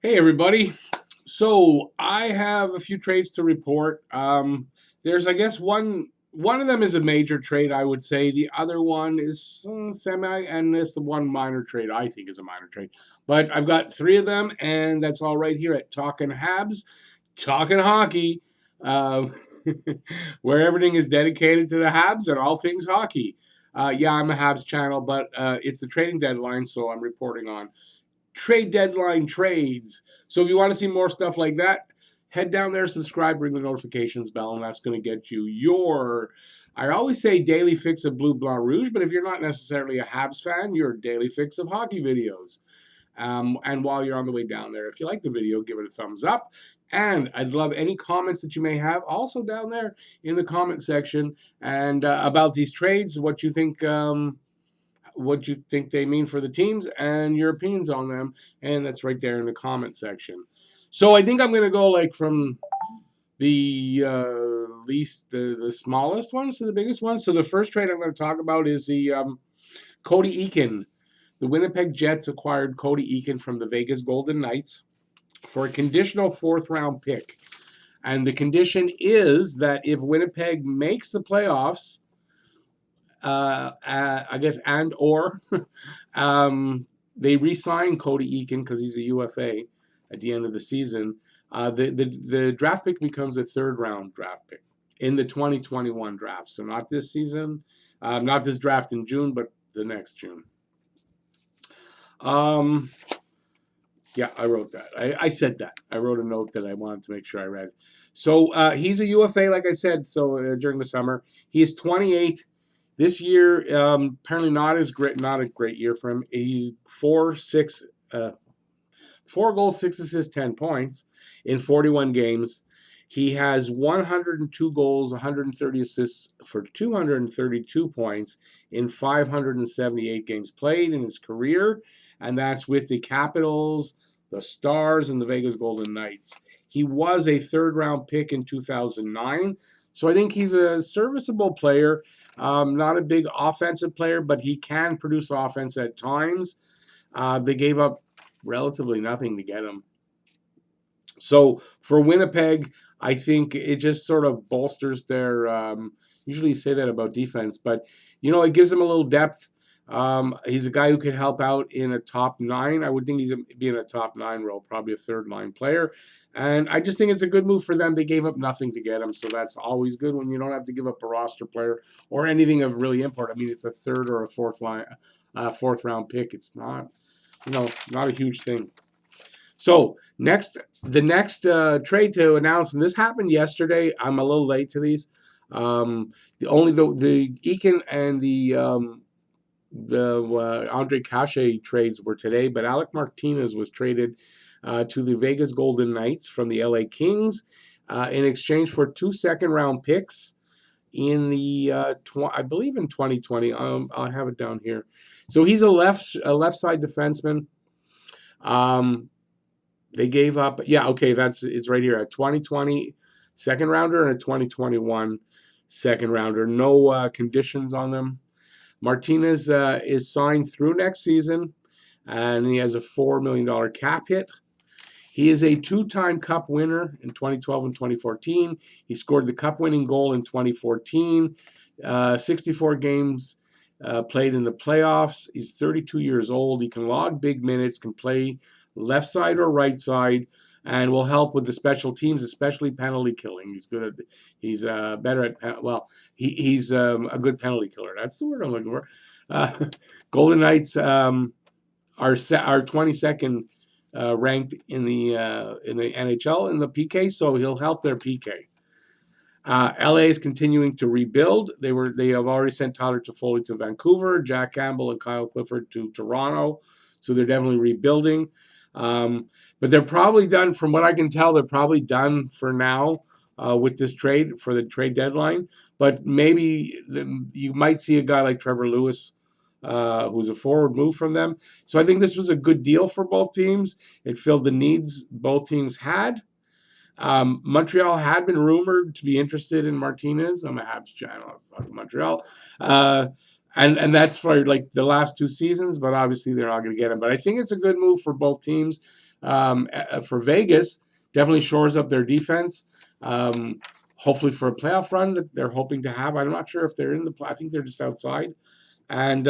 Hey everybody. So I have a few trades to report. There's, I guess, one of them is a major trade, I would say. The other one is semi, and this the one minor trade I think is a minor trade. But I've got three of them, and that's all right here at Talking Habs, Talking Hockey, um, where everything is dedicated to the Habs and all things hockey. Yeah, I'm a Habs channel, but it's the trading deadline, so I'm reporting on trade deadline trades. So if you want to see more stuff like that, head down there, subscribe, ring the notifications bell, and that's going to get you your, I always say daily fix of Blue Blanc Rouge, but if you're not necessarily a Habs fan, your daily fix of hockey videos. And while you're on the way down there, if you like the video, give it a thumbs up. And I'd love any comments that you may have also down there in the comment section and about these trades, what you think they mean for the teams and your opinions on them, and that's right there in the comment section. So I think I'm going to go like from the the smallest ones to the biggest ones. So the first trade I'm going to talk about is the Cody Eakin. The Winnipeg Jets acquired Cody Eakin from the Vegas Golden Knights for a conditional fourth round pick. And the condition is that if Winnipeg makes the playoffs, I guess, and or they re-sign Cody Eakin because he's a UFA at the end of the season. The draft pick becomes a third round draft pick in the 2021 draft. So not this season, not this draft in June, but the next June. Yeah, I wrote that. I said that. I wrote a note that I wanted to make sure I read. So he's a UFA, like I said. So during the summer, he is 28. This year, apparently not a great year for him. He's 4 goals, 6 assists, 10 points in 41 games. He has 102 goals, 130 assists for 232 points in 578 games played in his career, and that's with the Capitals, the Stars, and the Vegas Golden Knights. He was a third-round pick in 2009, so I think he's a serviceable player. Not a big offensive player, but he can produce offense at times. They gave up relatively nothing to get him. So for Winnipeg, I think it just sort of bolsters their. Usually you say that about defense, but it gives them a little depth. He's a guy who could help out in a top nine. I would think he's be in a top nine role, probably a third line player. And I just think it's a good move for them. They gave up nothing to get him, so that's always good when you don't have to give up a roster player or anything of really import. I mean, it's a third or a fourth round pick. It's not, not a huge thing. So the next trade to announce, and this happened yesterday. I'm a little late to these. The Eakin and the Ondrej Kase trades were today, but Alec Martinez was traded to the Vegas Golden Knights from the LA Kings in exchange for 2 second-round picks in the I believe in 2020. I'll have it down here. So he's a left side defenseman. They gave up, it's right here, a 2020 second rounder and a 2021 second rounder. No conditions on them. Martinez is signed through next season, and he has a $4 million cap hit. He is a two-time Cup winner in 2012 and 2014. He scored the Cup-winning goal in 2014. 64 games played in the playoffs. He's 32 years old. He can log big minutes, can play left side or right side, and will help with the special teams, especially penalty killing. He's good at. He's better at. He's a good penalty killer. That's the word I'm looking for. Golden Knights are 22nd ranked in the NHL in the PK, so he'll help their PK. LA is continuing to rebuild. They have already sent Tyler Toffoli to Vancouver, Jack Campbell and Kyle Clifford to Toronto, so they're definitely rebuilding. But they're probably done, from what I can tell, they're probably done for now with this trade for the trade deadline. But maybe you might see a guy like Trevor Lewis, who's a forward move from them. So I think this was a good deal for both teams. It filled the needs both teams had. Montreal had been rumored to be interested in Martinez. I'm a Habs channel. I was talking Montreal. And that's for like the last 2 seasons, but obviously they're not going to get him. But I think it's a good move for both teams. for Vegas. Definitely shores up their defense. Hopefully for a playoff run that they're hoping to have. I'm not sure if they're in the. I think they're just outside. And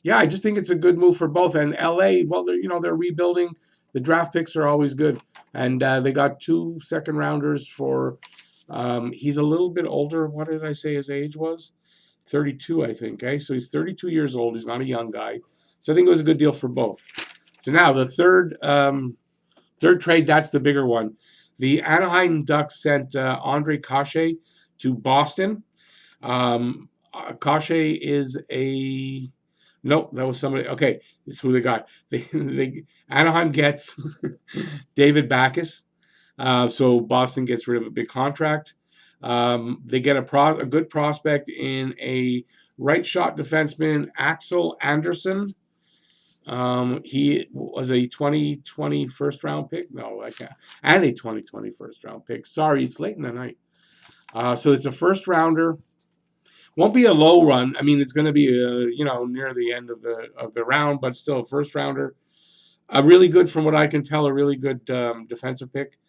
yeah, I just think it's a good move for both. And LA, well, they're rebuilding. The draft picks are always good, and they got 2 second rounders for. He's a little bit older. What did I say his age was? 32, I think. Okay, so he's 32 years old. He's not a young guy, so I think it was a good deal for both. So now the third trade, that's the bigger one. The Anaheim Ducks sent Ondrej Kase to Boston. Cachet is a nope. That was somebody. Okay, it's who they got. Anaheim gets David Backus, so Boston gets rid of a big contract. They get a good prospect in a right shot defenseman, Axel Anderson. He was a 2020 first round pick. No, I can't. And a 2020 first round pick. Sorry, it's late in the night. So it's a first rounder. Won't be a low run. I mean, it's going to be near the end of the round, but still a first rounder. A really good, from what I can tell, a really good defensive pick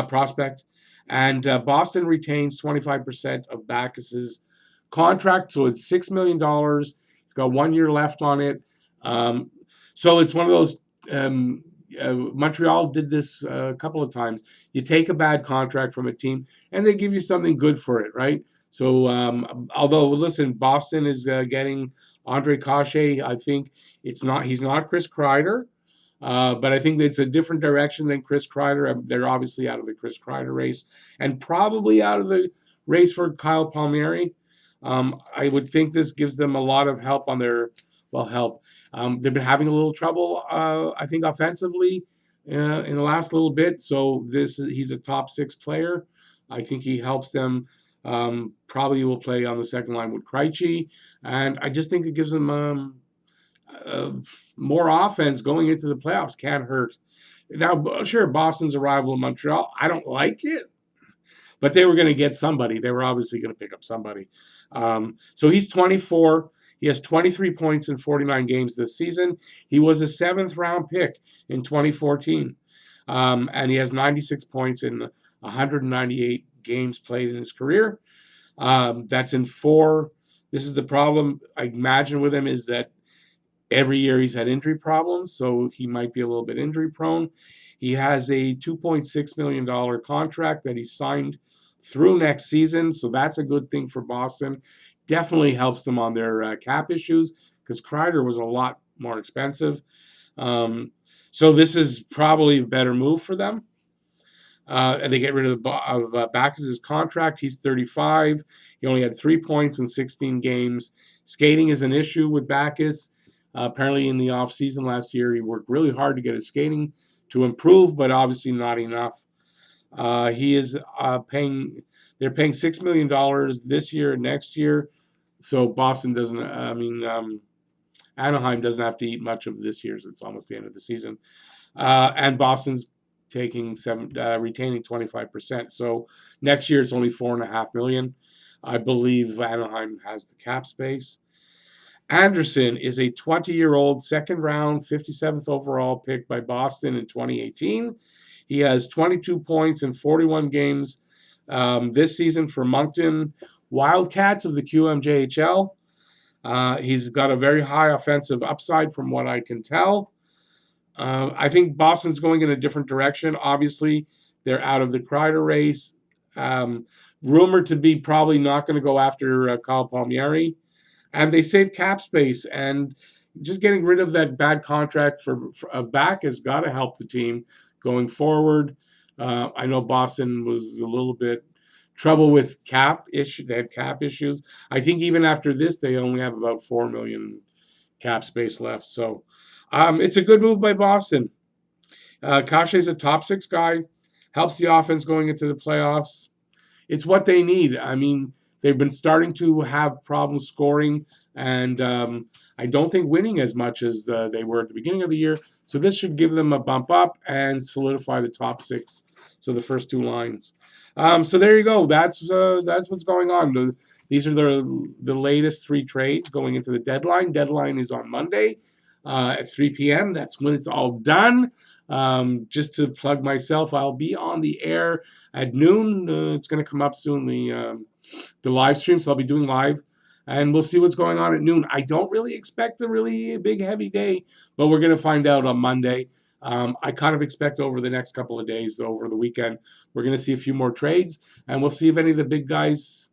prospect. And Boston retains 25% of Backus's contract, so it's $6 million. It's got 1 year left on it. So it's one of those. Montreal did this a couple of times. You take a bad contract from a team, and they give you something good for it, right? So, although listen, Boston is getting Ondrej Kase. I think he's not Chris Kreider, but I think it's a different direction than Chris Kreider. They're obviously out of the Chris Kreider race, and probably out of the race for Kyle Palmieri. I would think this gives them a lot of help on their help. They've been having a little trouble, I think, offensively in the last little bit. So he's a top 6 player. I think he helps them. Probably will play on the second line with Krejci, and I just think it gives them more offense going into the playoffs. Can't hurt. Now, sure, Boston's a rival of Montreal. I don't like it, but they were going to get somebody. They were obviously going to pick up somebody. So he's 24. He has 23 points in 49 games this season. He was a 7th round pick in 2014. And he has 96 points in 198 games played in his career. That's in 4. This is the problem, I imagine, with him, is that every year he's had injury problems, so he might be a little bit injury prone. He has a $2.6 million contract that he signed through next season, so that's a good thing for Boston. Definitely helps them on their cap issues, because Kreider was a lot more expensive. So this is probably a better move for them. And they get rid of Backus' contract. He's 35. He only had 3 points in 16 games. Skating is an issue with Backus. Apparently in the offseason last year, he worked really hard to get his skating to improve, but obviously not enough. He is paying $6 million this year and next year. So Boston doesn't, Anaheim doesn't have to eat much of this year's. It's almost the end of the season. And Boston's retaining 25%. So next year it's only $4.5 million. I believe Anaheim has the cap space. Anderson is a 20-year-old second round, 57th overall pick by Boston in 2018. He has 22 points in 41 games this season for Moncton Wildcats of the QMJHL. He's got a very high offensive upside from what I can tell. I think Boston's going in a different direction. Obviously, they're out of the Kreider race. Rumored to be probably not going to go after Kyle Palmieri. And they save cap space. And just getting rid of that bad contract of back has got to help the team going forward. I know Boston was a little bit trouble with cap issue. They had cap issues. I think even after this, they only have about $4 million cap space left. So it's a good move by Boston. Cachet's a top 6 guy, helps the offense going into the playoffs. It's what they need. I mean, they've been starting to have problems scoring, and I don't think winning as much as they were at the beginning of the year. So this should give them a bump up and solidify the top 6. So the first 2 lines. So there you go. That's what's going on. These are the latest 3 trades going into the deadline. Deadline is on Monday at 3 p.m. That's when it's all done. Just to plug myself, I'll be on the air at noon. It's going to come up soon, the live stream, so I'll be doing live. And we'll see what's going on at noon. I don't really expect a really big, heavy day, but we're going to find out on Monday. I kind of expect over the next couple of days, over the weekend, we're going to see a few more trades, and we'll see if any of the big guys,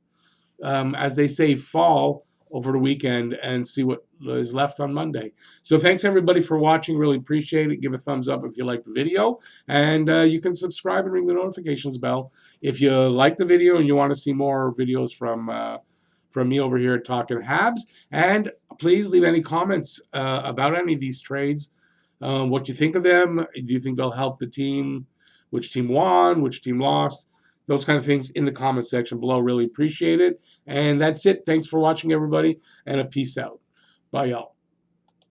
as they say, fall over the weekend, and see what is left on Monday. So thanks everybody for watching. Really appreciate it. Give a thumbs up if you like the video, and you can subscribe and ring the notifications bell if you like the video and you want to see more videos from me over here at Talking Habs. And please leave any comments about any of these trades. What you think of them? Do you think they'll help the team? Which team won? Which team lost? Those kind of things in the comment section below. Really appreciate it. And that's it. Thanks for watching, everybody, and a peace out. Bye, y'all.